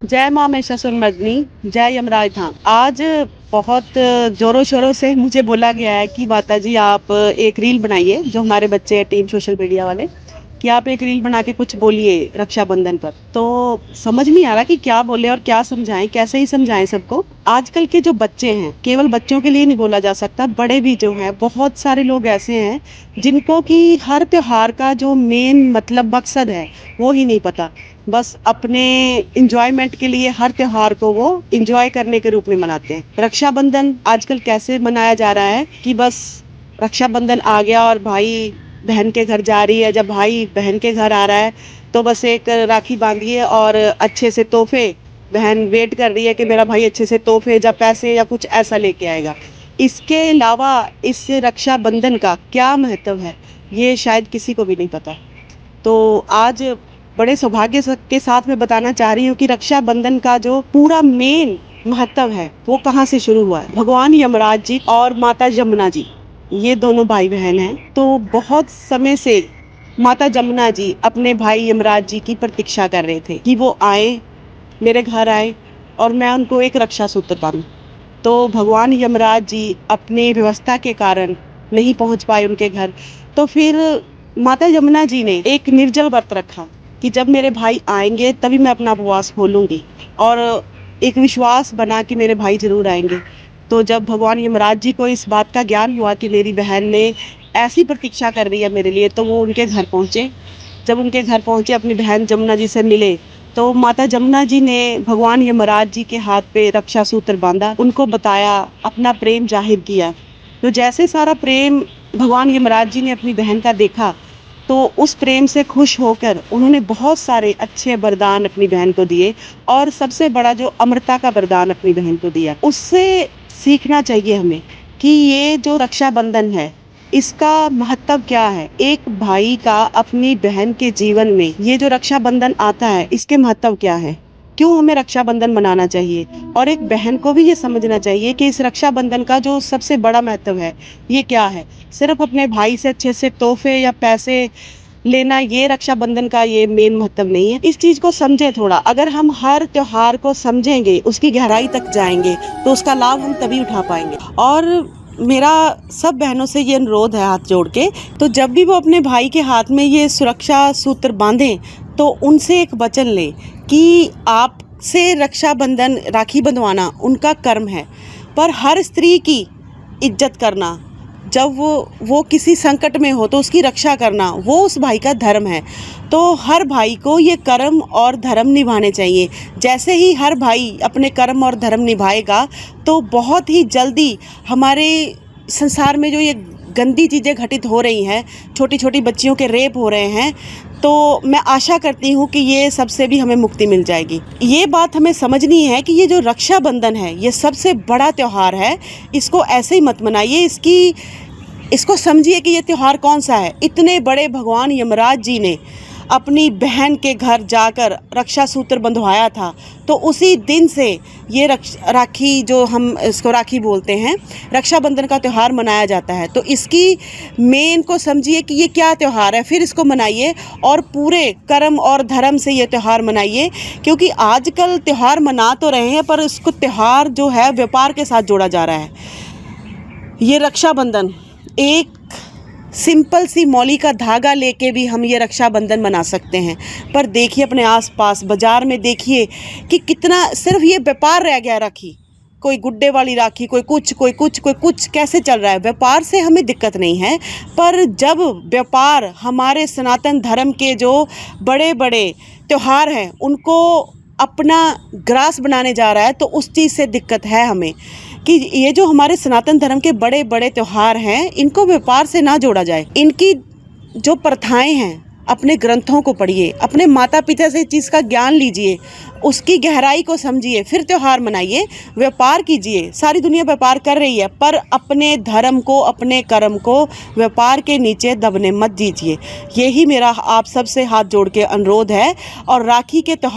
जय माँ महिषासुरमर्दिनी, जय यमराज धाम। आज बहुत जोरों शोरों से मुझे बोला गया है कि माता जी आप एक रील बनाइए, जो हमारे बच्चे हैं टीम सोशल मीडिया वाले, कि आप एक रील बना के कुछ बोलिए रक्षाबंधन पर। तो समझ नहीं आ रहा कि क्या बोले और क्या समझाएं, कैसे ही समझाएं सबको। आजकल के जो बच्चे हैं, केवल बच्चों के लिए नहीं बोला जा सकता, बड़े भी जो हैं, बहुत सारे लोग ऐसे हैं जिनको कि हर त्योहार का जो मेन मतलब मकसद है वो ही नहीं पता। बस अपने इंजॉयमेंट के लिए हर त्योहार को वो इंजॉय करने के रूप में मनाते हैं। रक्षाबंधन आजकल कैसे मनाया जा रहा है कि बस रक्षाबंधन आ गया और भाई बहन के घर जा रही है, जब भाई बहन के घर आ रहा है तो बस एक राखी बांधिए और अच्छे से तोहफे, बहन वेट कर रही है कि मेरा भाई अच्छे से तोहफे या पैसे या कुछ ऐसा लेके आएगा। इसके अलावा इस रक्षाबंधन का क्या महत्व है ये शायद किसी को भी नहीं पता। तो आज बड़े सौभाग्य के साथ मैं बताना चाह रही हूँ कि रक्षाबंधन का जो पूरा मेन महत्व है वो कहाँ से शुरू हुआ है। भगवान यमराज जी और माता यमुना जी, ये दोनों भाई बहन हैं। तो बहुत समय से माता यमुना जी अपने भाई यमराज जी की प्रतीक्षा कर रहे थे कि वो आए, मेरे घर आए और मैं उनको एक रक्षा सूत्र बांधूं। तो भगवान यमराज जी अपने व्यवस्था के कारण नहीं पहुंच पाए उनके घर। तो फिर माता यमुना जी ने एक निर्जल व्रत रखा कि जब मेरे भाई आएंगे तभी मैं अपना उपवास खोलूंगी, और एक विश्वास बना कि मेरे भाई जरूर आएंगे। तो जब भगवान यमराज जी को इस बात का ज्ञान हुआ कि मेरी बहन ने ऐसी प्रतीक्षा कर रही है मेरे लिए, तो वो उनके घर पहुंचे। जब उनके घर पहुंचे, अपनी बहन जमुना जी से मिले, तो माता जमुना जी ने भगवान यमराज जी के हाथ पे रक्षा सूत्र बांधा, उनको बताया, अपना प्रेम जाहिर किया। तो जैसे सारा प्रेम भगवान यमराज जी ने अपनी बहन का देखा, तो उस प्रेम से खुश होकर उन्होंने बहुत सारे अच्छे वरदान अपनी बहन को दिए, और सबसे बड़ा जो अमरता का वरदान अपनी बहन को दिया। उससे सीखना चाहिए हमें कि ये जो रक्षाबंधन है इसका महत्व क्या है। एक भाई का अपनी बहन के जीवन में ये जो रक्षाबंधन आता है, इसके महत्व क्या है, क्यों हमें रक्षाबंधन मनाना चाहिए। और एक बहन को भी ये समझना चाहिए कि इस रक्षाबंधन का जो सबसे बड़ा महत्व है ये क्या है। सिर्फ अपने भाई से अच्छे से तोहफे या पैसे लेना, ये रक्षाबंधन का ये मेन महत्व नहीं है। इस चीज को समझे थोड़ा। अगर हम हर त्योहार को समझेंगे, उसकी गहराई तक जाएंगे, तो उसका लाभ हम तभी उठा पाएंगे। और मेरा सब बहनों से ये अनुरोध है हाथ जोड़ के, तो जब भी वो अपने भाई के हाथ में ये सुरक्षा सूत्र बांधें, तो उनसे एक वचन लें कि आपसे रक्षाबंधन राखी बंधवाना उनका कर्म है, पर हर स्त्री की इज्जत करना, जब वो किसी संकट में हो तो उसकी रक्षा करना, वो उस भाई का धर्म है। तो हर भाई को ये कर्म और धर्म निभाने चाहिए। जैसे ही हर भाई अपने कर्म और धर्म निभाएगा, तो बहुत ही जल्दी हमारे संसार में जो ये गंदी चीज़ें घटित हो रही हैं, छोटी छोटी बच्चियों के रेप हो रहे हैं, तो मैं आशा करती हूँ कि ये सबसे भी हमें मुक्ति मिल जाएगी। ये बात हमें समझनी है कि ये जो रक्षाबंधन है ये सबसे बड़ा त्यौहार है। इसको ऐसे ही मत मनाइए, इसको समझिए कि ये त्यौहार कौन सा है। इतने बड़े भगवान यमराज जी ने अपनी बहन के घर जाकर रक्षा सूत्र बंधवाया था, तो उसी दिन से ये राखी, जो हम इसको राखी बोलते हैं, रक्षाबंधन का त्यौहार मनाया जाता है। तो इसकी मेन को समझिए कि ये क्या त्यौहार है, फिर इसको मनाइए और पूरे कर्म और धर्म से ये त्यौहार मनाइए। क्योंकि आजकल त्यौहार मना तो रहे हैं, पर इसको त्यौहार जो है व्यापार के साथ जोड़ा जा रहा है। ये रक्षाबंधन एक सिंपल सी मौली का धागा लेके भी हम ये रक्षाबंधन मना सकते हैं, पर देखिए अपने आसपास बाजार में देखिए कि कितना सिर्फ ये व्यापार रह गया। राखी, कोई गुड्डे वाली राखी, कोई कुछ कोई कुछ कोई कुछ, कैसे चल रहा है। व्यापार से हमें दिक्कत नहीं है, पर जब व्यापार हमारे सनातन धर्म के जो बड़े बड़े त्यौहार हैं उनको अपना ग्रास बनाने जा रहा है, तो उस चीज़ से दिक्कत है हमें कि ये जो हमारे सनातन धर्म के बड़े बड़े त्यौहार हैं इनको व्यापार से ना जोड़ा जाए। इनकी जो प्रथाएं हैं, अपने ग्रंथों को पढ़िए, अपने माता पिता से इस चीज़ का ज्ञान लीजिए, उसकी गहराई को समझिए, फिर त्यौहार मनाइए। व्यापार कीजिए, सारी दुनिया व्यापार कर रही है, पर अपने धर्म को, अपने कर्म को व्यापार के नीचे दबने मत दीजिए। यही मेरा आप सबसे हाथ जोड़ के अनुरोध है। और राखी के त्यौहार